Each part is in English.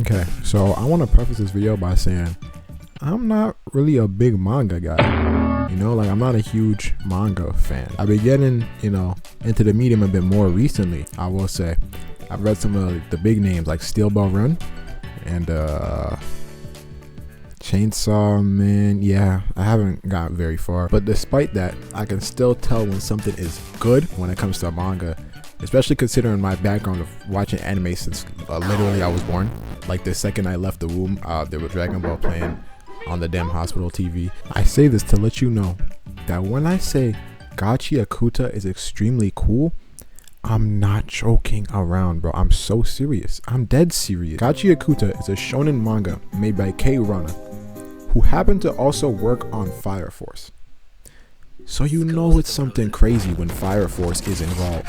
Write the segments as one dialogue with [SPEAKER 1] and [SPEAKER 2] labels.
[SPEAKER 1] Okay, so I want to preface this video by saying I'm not really a big manga guy. You know, like I'm not a huge manga fan. I've been getting, you know, into the medium a bit more recently, I will say. I've read some of the big names like Steel Ball Run and Chainsaw Man. Yeah, I haven't got very far. But despite that, I can still tell when something is good when it comes to manga. Especially considering my background of watching anime since literally I was born. Like the second I left the womb, there was Dragon Ball playing on the damn hospital TV. I say this to let you know that when I say Gachiakuta is extremely cool, I'm not joking around, bro. I'm so serious. I'm dead serious. Gachiakuta is a shonen manga made by Kei Rana, who happened to also work on Fire Force. So you know it's something crazy when Fire Force is involved.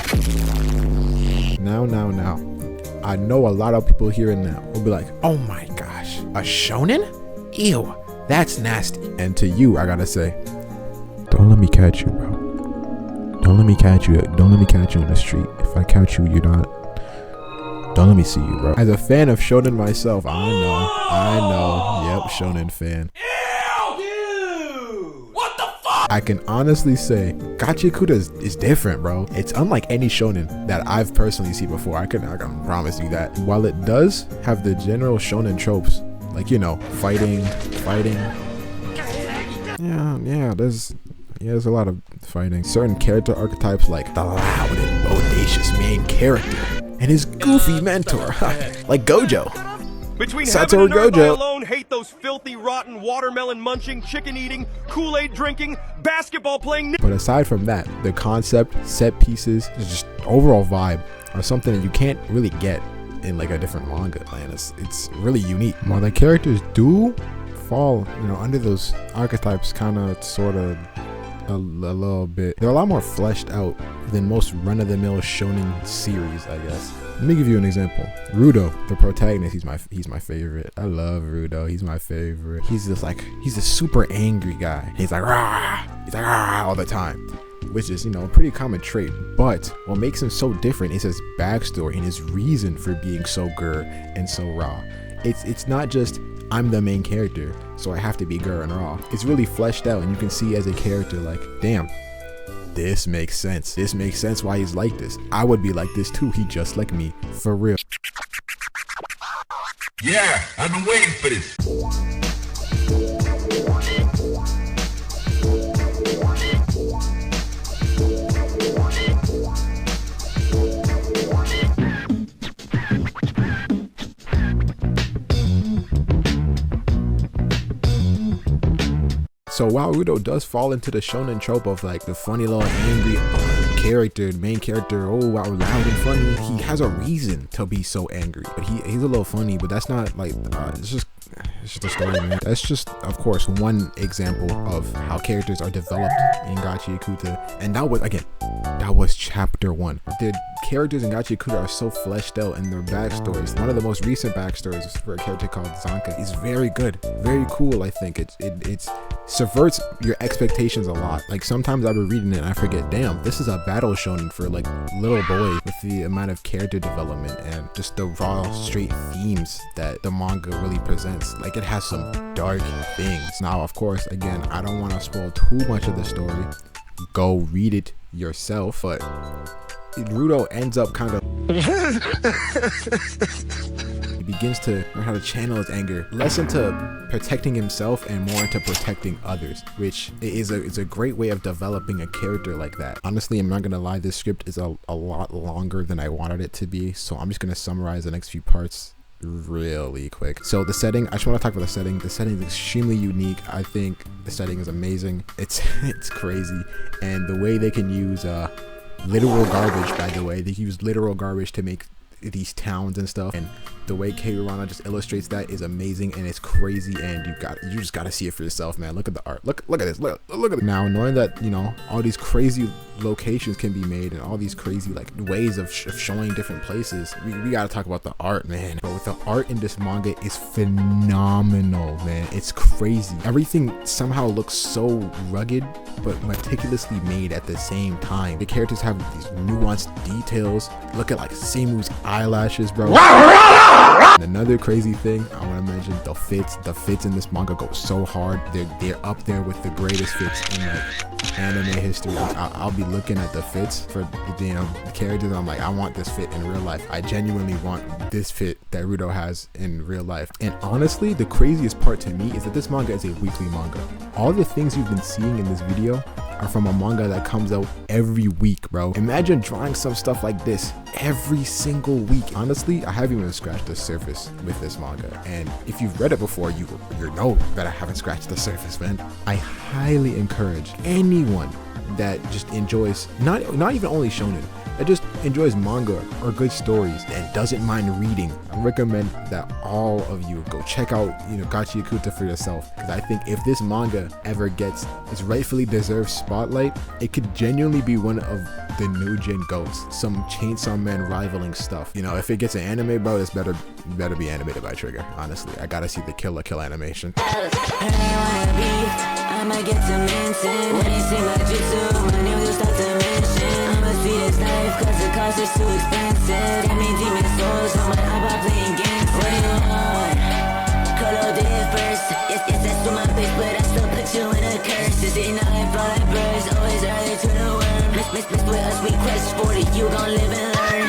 [SPEAKER 1] Now. I know a lot of people here and now will be like, oh my gosh, a shonen? Ew, that's nasty. And to you, I gotta say, don't let me catch you, bro. Don't let me catch you. Don't let me catch you in the street. If I catch you, you're not. Don't let me see you, bro. As a fan of shonen myself, I know. Yep, shonen fan. I can honestly say Gachiakuta is different, bro. It's unlike any shonen that I've personally seen before. I can promise you that. While it does have the general shonen tropes, like, you know, fighting. Yeah, there's a lot of fighting. Certain character archetypes like the loud and bodacious main character and his goofy mentor, like Gojo.
[SPEAKER 2] Between
[SPEAKER 1] Satoru
[SPEAKER 2] heaven and earth, I
[SPEAKER 1] Gojo.
[SPEAKER 2] alone hate those filthy, rotten, watermelon munching, chicken eating, Kool-Aid drinking, basketball playing.
[SPEAKER 1] But aside from that, the concept, set pieces, just overall vibe are something that you can't really get in like a different manga, man. It's really unique. While the characters do fall, you know, under those archetypes, kind of, sort of, a little bit, they're a lot more fleshed out than most run-of-the-mill shonen series, I guess. Let me give you an example. Rudo, the protagonist, he's my favorite. I love Rudo. He's my favorite. He's a super angry guy. He's like rah, all the time, which is, you know, a pretty common trait. But what makes him so different is his backstory and his reason for being so grr and so raw. It's not just I'm the main character, so I have to be grr and raw. It's really fleshed out, and you can see as a character, like, damn, this makes sense. This makes sense why he's like this. I would be like this too. He just like me, for real.
[SPEAKER 3] Yeah, I've been waiting for this.
[SPEAKER 1] So while Rudo does fall into the shonen trope of like the funny little angry character, main character, oh wow, loud and funny, he has a reason to be so angry. But he's a little funny, but that's not like it's just a story, man. That's just, of course, one example of how characters are developed in Gachiakuta, and that was chapter 1. The characters in Gachiakuta are so fleshed out, and their backstories. One of the most recent backstories for a character called Zanka is very good, very cool. I think it subverts your expectations a lot. Like sometimes I've been reading it and I forget, damn, this is a battle shonen for like little boys, with the amount of character development and just the raw, straight themes that the manga really presents. Like it has some dark things. Now, of course, again, I don't want to spoil too much of the story. Go read it yourself, but Rudo ends up kind of he begins to learn how to channel his anger less into protecting himself and more into protecting others, which is a great way of developing a character like that. Honestly, I'm not gonna lie, this script is a lot longer than I wanted it to be, so I'm just gonna summarize the next few parts really quick. So the setting, I just want to talk about the setting. The setting is extremely unique. I think the setting is amazing. It's crazy, and the way they can use literal garbage, by the way, they use literal garbage to make these towns and stuff, and the way Kei Rana just illustrates that is amazing, and it's crazy, and you just gotta see it for yourself, man. Look at the art. Look at this. Look at it. Now, knowing that, you know, all these crazy locations can be made and all these crazy like ways of showing different places, we gotta talk about the art, man. But with the art in this manga is phenomenal, man. It's crazy. Everything somehow looks so rugged but meticulously made at the same time. The characters have these nuanced details. Look at like Seimu's eyelashes, bro. And another crazy thing I want to mention, the fits. The fits in this manga go so hard. They're up there with the greatest fits in like anime history. I'll be looking at the fits for the characters. And I'm like, I want this fit in real life. I genuinely want this fit that Rudo has in real life. And honestly, the craziest part to me is that this manga is a weekly manga. All the things you've been seeing in this video are from a manga that comes out every week, bro. Imagine drawing some stuff like this every single week. Honestly, I haven't even scratched the surface with this manga. And if you've read it before, you know that I haven't scratched the surface, man. I highly encourage anyone that just enjoys, not even only shonen, that just enjoys manga or good stories and doesn't mind reading. I recommend that all of you go check out, Gachiakuta for yourself, because I think if this manga ever gets its rightfully deserved spotlight, it could genuinely be one of the new gen goats, some Chainsaw Man rivaling stuff. If it gets an anime, bro, this better be animated by Trigger. Honestly, I gotta see the kill animation.
[SPEAKER 4] I might get to mention when they see my jutsu, my name will start to mention. I'ma see this life cause the cost is too expensive. Got me demon souls on my iPod playing games. What do you want? Colo did it first. Yes, that's to my bitch, but I still put you in a curse. Is it not and fly like birds, always early to the worm. Miss with us, we quest 40, you gon' live and learn.